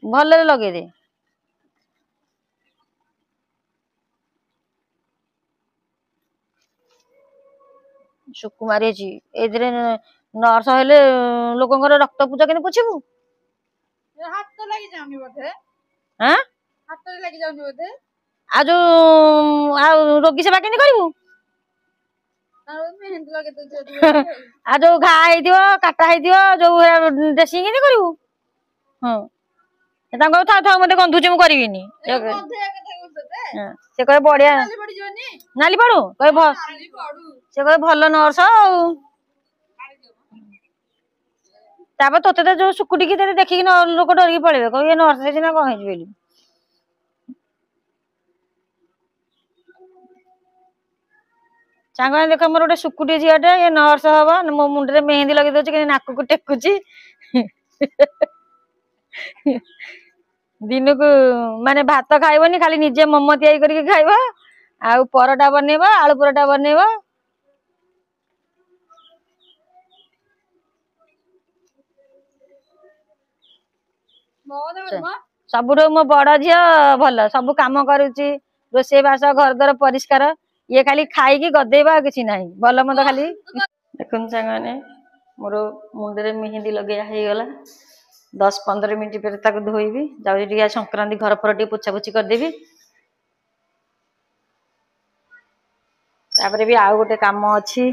भलरे लगे दे सुकुमारी अछि एदरे नर्स हेले लोकंकर रक्त पूजा केने पुछिबू हाथ तो लगी जाउनी बोधे हां हाथ तो लगी जाउनी बोधे आ जो आ रोगी सेवा केने करिवू मेहंदी लगे तो आ जो घा हेदियो काटा हेदियो जो ड्रेसिंग केने करिवू हां तांको था था मते गंधुचे मु करिविनी से कहे बढ़िया नाली पड़ू कहे से कहे भल नर्स तापर तोते तो जो सुकुटी की देखिକି लोक डरिकी पळेबे कहे नर्स से ना कह हेजी बेली सांग देख मोर गोटे सुकुटी झीटे ये नर्स हवा मो मुंडे मेहंदी लगे दे कि नाक को टेकुची दिन को माने भात खाइबनी खाली निजे मोमो तैयारी करके खाइबा आ परोटा बनेबा आलू परोटा बनेबा सबुठ मो बड़ झील भल सब कम करुची रोषे बास घर द्वार परिष्कार ये खाली खाई गदेबा किसी ना भल मत खाली देखुन सांग मोर मुंडे मेहंदी लगे हो गला 10-15 मिनट पर धोईबी जाऊँ संक्रांति घर फर टे पोछापोछि करदेवी तापर भी आउ गोटे काम अच्छी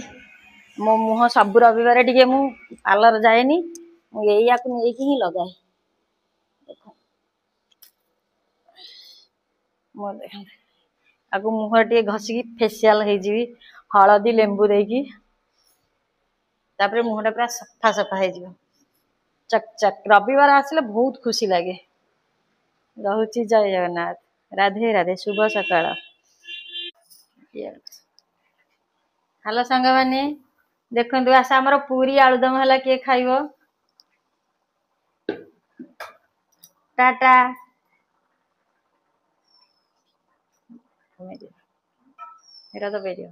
मो मुह सब रविवार टे मु पार्लर जाएनी या नहीं लगाए आगु मुह टे घसिकी फेसियाल होइजिबी हलदी लेंबू देकी तापर मुहटा पूरा सफा सफा हो चक चक रविवार आसिले बहुत खुशी लगे रहुची जय जगन्नाथ राधे राधे शुभ सकाळ हेलो सांग माने देखंतु आसा हमर पूरी आलुदम हला के खाइबो टाटा मेरा तो वीडियो